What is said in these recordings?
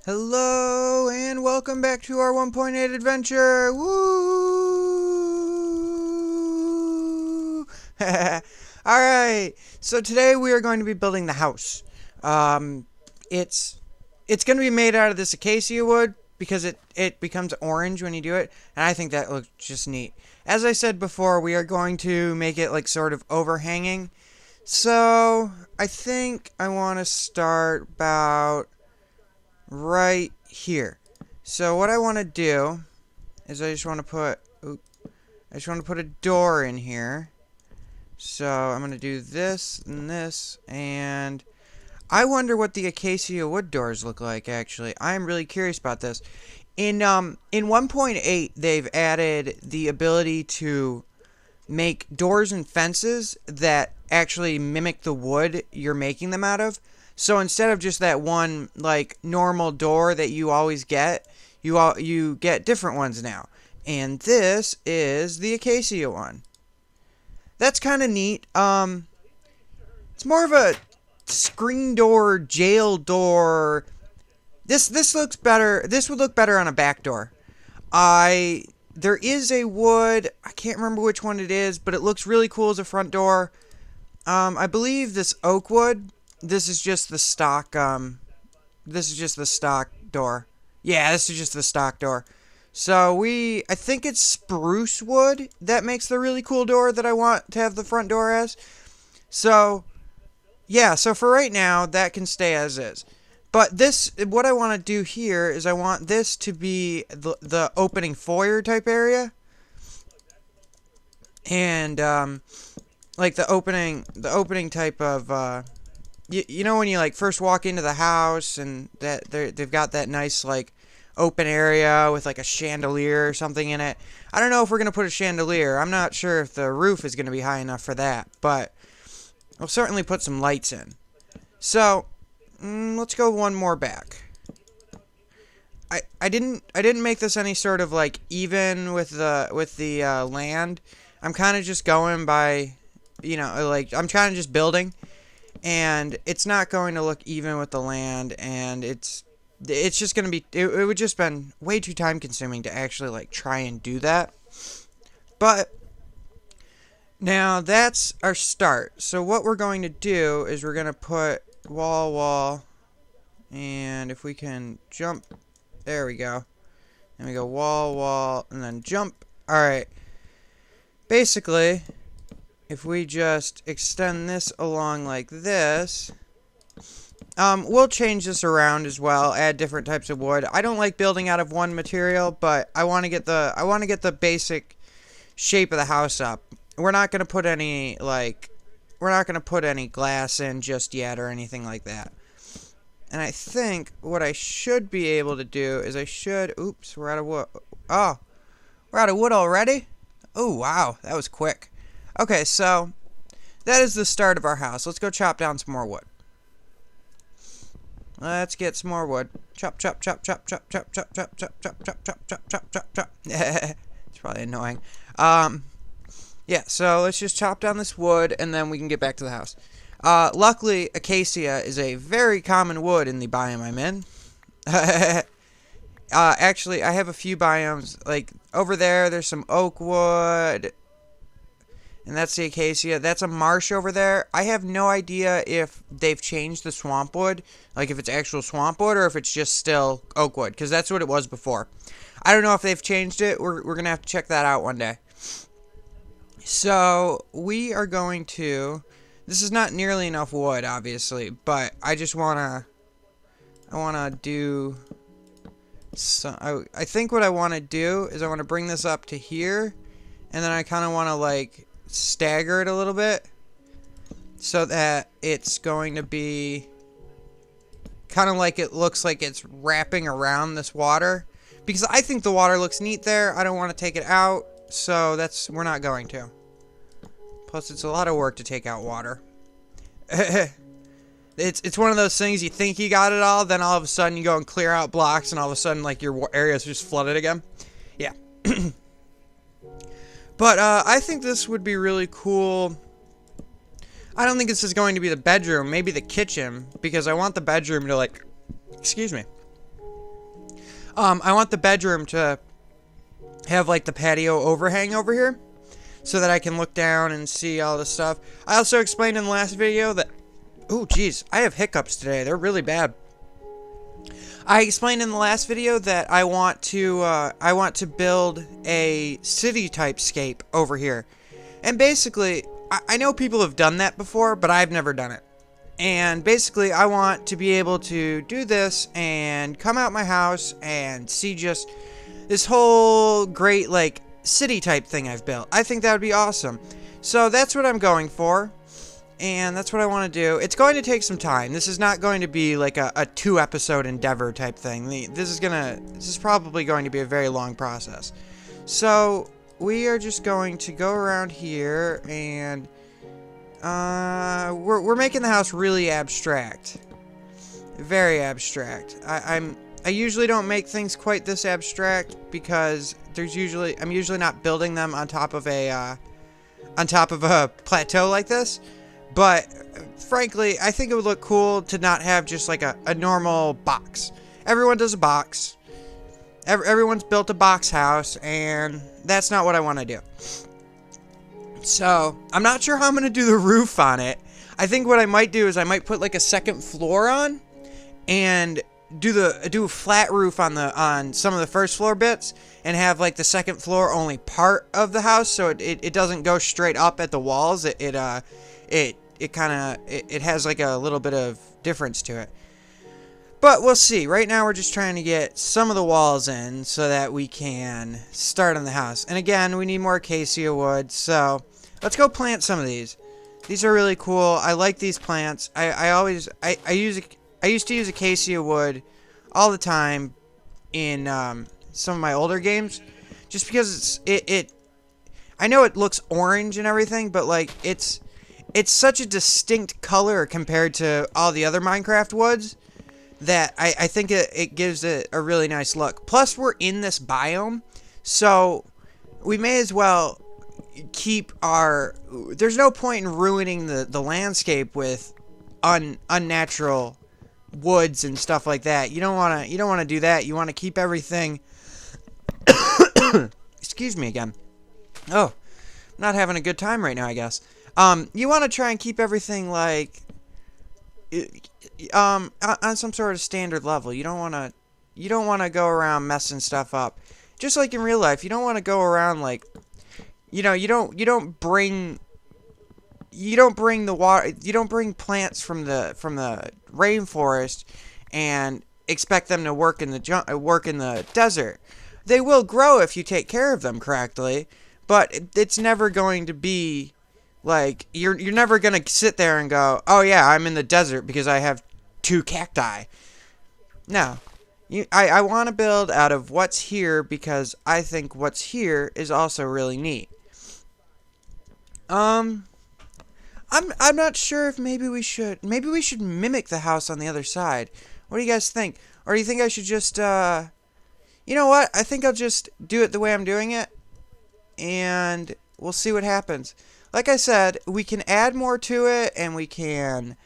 Hello and welcome back to our 1.8 adventure. Woo! All right. So today we are going to be building the house. It's going to be made out of this acacia wood because it becomes orange when you do it, and I think that looks just neat. As I said before, we are going to make it like sort of overhanging. So I think I want to start about right here. So what I want to do is I just want to put a door in here. So I'm going to do this and this, and I wonder what the acacia wood doors look like actually. I'm really curious about this. In 1.8 they've added the ability to make doors and fences that actually mimic the wood you're making them out of. So instead of just that one like normal door that you always get, you get different ones now. And this is the acacia one. That's kind of neat. It's more of a screen door, jail door. This looks better. This would look better on a back door. There is a wood. I can't remember which one it is, but it looks really cool as a front door. I believe this oak wood. This is just the stock. This is just the stock door. Yeah, this is just the stock door. So I think it's spruce wood that makes the really cool door that I want to have the front door as. So, yeah. So for right now, that can stay as is. But what I want to do here is I want this to be the opening foyer type area, and like the opening type of you know when you like first walk into the house and that they've got that nice like open area with like a chandelier or something in it. I don't know if we're gonna put a chandelier. I'm not sure if the roof is gonna be high enough for that, but we'll certainly put some lights in. So let's go one more back. I didn't make this any sort of like even with the land. I'm kind of just going by, like I'm kind of just building, and it's not going to look even with the land, and it's just going to be it would just been way too time consuming to actually like try and do that. But now that's our start. So what we're going to do is we're going to put wall, and if we can jump, there we go. And we go wall, and then jump. Alright. Basically, if we just extend this along like this, we'll change this around as well, add different types of wood. I don't like building out of one material, but I want to get the basic shape of the house up. We're not going to put any glass in just yet or anything like that. And I think what I should be able to do is oops, we're out of wood. Oh, we're out of wood already? Oh, wow, that was quick. Okay, so that is the start of our house. Let's go chop down some more wood. Let's get some more wood. Chop, chop, chop, chop, chop, chop, chop, chop, chop, chop, chop, chop, chop, chop, chop, chop. It's probably annoying. Yeah, so let's just chop down this wood, and then we can get back to the house. Luckily, acacia is a very common wood in the biome I'm in. Actually, I have a few biomes. Like, over there's some oak wood, and that's the acacia. That's a marsh over there. I have no idea if they've changed the swamp wood, like if it's actual swamp wood or if it's just still oak wood, because that's what it was before. I don't know if they've changed it. We're going to have to check that out one day. So, we are going to... This is not nearly enough wood, obviously, but I just wanna do some. I think what I want to do is I want to bring this up to here, and then I kind of want to like stagger it a little bit, so that it's going to be kind of like it looks like it's wrapping around this water, because I think the water looks neat there. I don't want to take it out, so we're not going to. Plus, it's a lot of work to take out water. It's one of those things you think you got it all, then all of a sudden you go and clear out blocks, and all of a sudden, like, your area's just flooded again. Yeah. But, I think this would be really cool. I don't think this is going to be the bedroom, maybe the kitchen, because I want the bedroom to, like, excuse me. I want the bedroom to have like the patio overhang over here so that I can look down and see all the stuff. I also explained in the last video that, oh geez, I have hiccups today. They're really bad. I explained in the last video that I want to build a city type scape over here. And basically, I know people have done that before, but I've never done it. And basically, I want to be able to do this and come out my house and see just this whole great, like, city type thing I've built. I think that would be awesome. So that's what I'm going for. And that's what I want to do. It's going to take some time. This is not going to be like a 2-episode endeavor type thing. This is probably going to be a very long process. So we are just going to go around here and we're making the house really abstract. Very abstract. I usually don't make things quite this abstract because I'm usually not building them on top of a plateau like this. But frankly, I think it would look cool to not have just like a normal box. Everyone does a box. Everyone's built a box house, and that's not what I want to do. So, I'm not sure how I'm going to do the roof on it. I think what I might do is I might put like a second floor on and do a flat roof on some of the first floor bits and have like the second floor only part of the house, so it doesn't go straight up at the walls. It has like a little bit of difference to it. But we'll see. Right now we're just trying to get some of the walls in so that we can start on the house. And again, we need more acacia wood, so let's go plant some of these. These are really cool. I like these plants. I used to use acacia wood all the time in some of my older games, just because I know it looks orange and everything, but like it's such a distinct color compared to all the other Minecraft woods that I think it gives it a really nice look. Plus, we're in this biome, so we may as well keep our... There's no point in ruining the landscape with unnatural woods and stuff like that. You don't want to do that. You want to keep everything... Excuse me again. Oh, I'm not having a good time right now, I guess. You want to try and keep everything like on some sort of standard level. You don't want to go around messing stuff up. Just like in real life, you don't want to go around like, you don't bring the water, you don't bring plants from the rainforest and expect them to work in the desert. They will grow if you take care of them correctly, but it's never going to be like, you're never going to sit there and go, oh yeah, I'm in the desert because I have 2 cacti. No. I want to build out of what's here because I think what's here is also really neat. I'm not sure if maybe we should mimic the house on the other side. What do you guys think? Or do you think I should just, you know what? I think I'll just do it the way I'm doing it, and we'll see what happens. Like I said, we can add more to it, and we can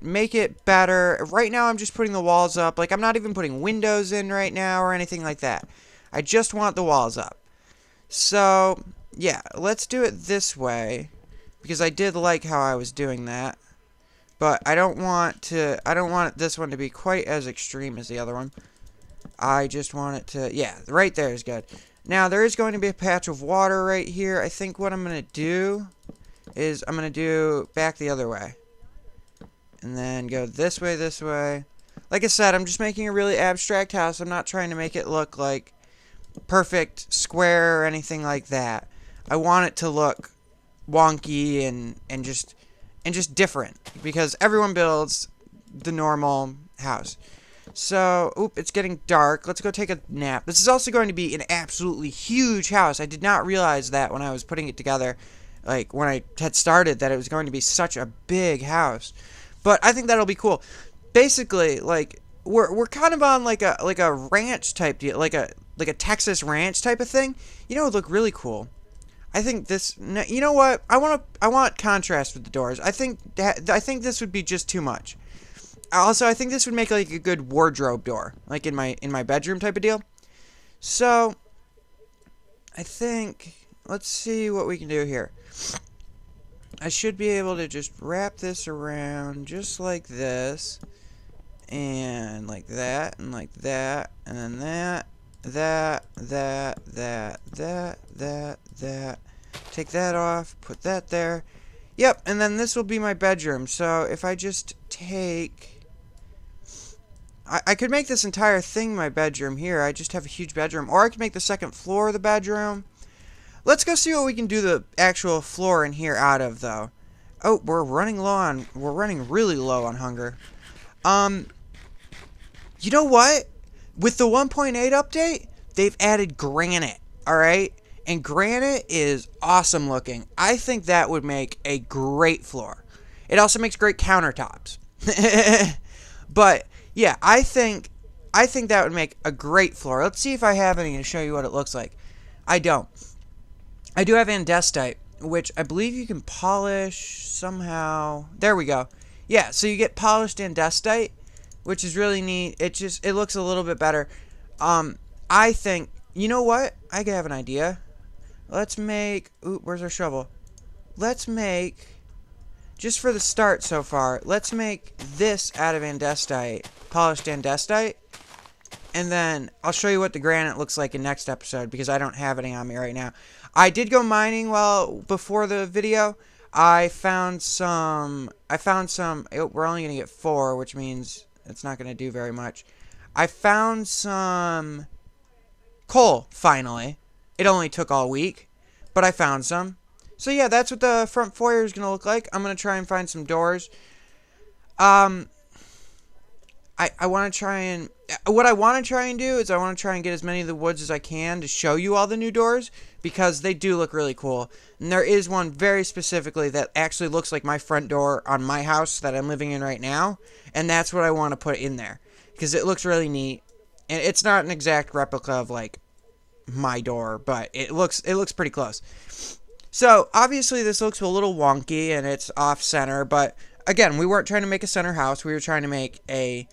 make it better. Right now, I'm just putting the walls up. Like, I'm not even putting windows in right now or anything like that. I just want the walls up. So, yeah, let's do it this way, because I did like how I was doing that. But I don't want this one to be quite as extreme as the other one. I just want it to, yeah, right there is good. Now, there is going to be a patch of water right here. I think what I'm going to do is I'm going to do back the other way. And then go this way. Like I said, I'm just making a really abstract house. I'm not trying to make it look like perfect square or anything like that. I want it to look wonky and just different, because everyone builds the normal house. So, it's getting dark. Let's go take a nap. This is also going to be an absolutely huge house. I did not realize that when I was putting it together, like when I had started, that it was going to be such a big house. But I think that'll be cool. Basically, like we're kind of on like a ranch type deal, like a Texas ranch type of thing. You know, it would look really cool. I think this. You know what? I want contrast with the doors. I think this would be just too much. Also, I think this would make like a good wardrobe door, like in my bedroom type of deal. So, I think let's see what we can do here. I should be able to just wrap this around just like this, and like that, and like that, and then that. Take that off, put that there. Yep, and then this will be my bedroom. So if I just take... I could make this entire thing my bedroom here. I just have a huge bedroom. Or I could make the second floor the bedroom. Let's go see what we can do the actual floor in here out of, though. Oh, we're running really low on hunger. You know what? With the 1.8 update, they've added granite, alright? And granite is awesome looking. I think that would make a great floor. It also makes great countertops. But, yeah, I think that would make a great floor. Let's see if I have any to show you what it looks like. I don't. I do have andesite, which I believe you can polish somehow. There we go. Yeah, so you get polished andesite, which is really neat. It looks a little bit better. I think, you know what? I could have an idea. Let's make, ooh, where's our shovel? Let's make, just for the start so far, let's make this out of andesite, polished andesite. And then I'll show you what the granite looks like in next episode, because I don't have any on me right now. I did go mining before the video. I found some, we're only going to get 4, which means it's not going to do very much. I found some coal, finally. It only took all week, but I found some. So yeah, that's what the front foyer is going to look like. I'm going to try and find some doors. I want to try and... What I want to try and do is I want to try and get as many of the woods as I can to show you all the new doors, because they do look really cool. And there is one very specifically that actually looks like my front door on my house that I'm living in right now, and that's what I want to put in there, because it looks really neat. And it's not an exact replica of, like, my door, but it looks pretty close. So, obviously this looks a little wonky, and it's off-center, but, again, we weren't trying to make a center house. We were trying to make a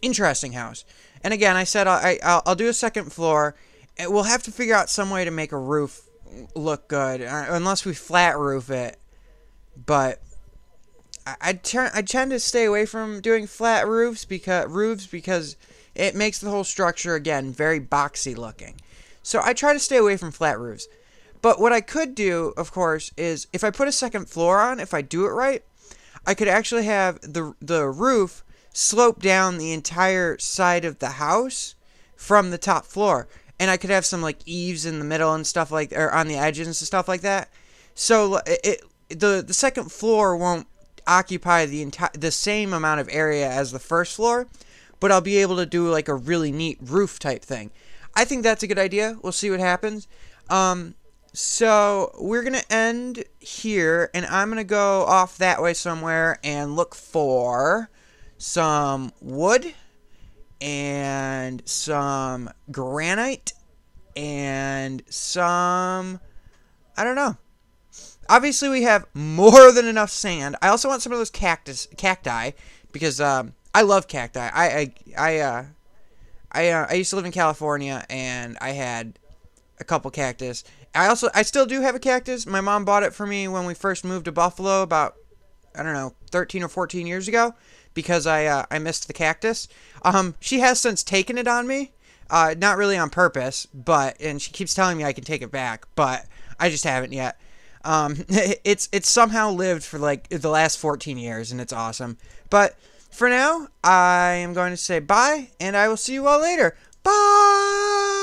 interesting house. And again, I said I'll do a second floor. And we'll have to figure out some way to make a roof look good, unless we flat roof it. But I tend to stay away from doing flat roofs because it makes the whole structure, again, very boxy looking. So I try to stay away from flat roofs. But what I could do, of course, is if I put a second floor on, if I do it right, I could actually have the roof slope down the entire side of the house from the top floor. And I could have some, like, eaves in the middle and stuff like, or on the edges and stuff like that. So the second floor won't occupy the same amount of area as the first floor, but I'll be able to do, like, a really neat roof type thing. I think that's a good idea. We'll see what happens. So we're going to end here, and I'm going to go off that way somewhere and look for some wood and some granite and some, I don't know. Obviously, we have more than enough sand. I also want some of those cacti, because I love cacti. I used to live in California, and I had a couple cactus. I still do have a cactus. My mom bought it for me when we first moved to Buffalo about, I don't know, 13 or 14 years ago, because I missed the cactus. She has since taken it on me. Not really on purpose, and she keeps telling me I can take it back, but I just haven't yet. It's somehow lived for like the last 14 years, and it's awesome. But for now, I am going to say bye, and I will see you all later. Bye!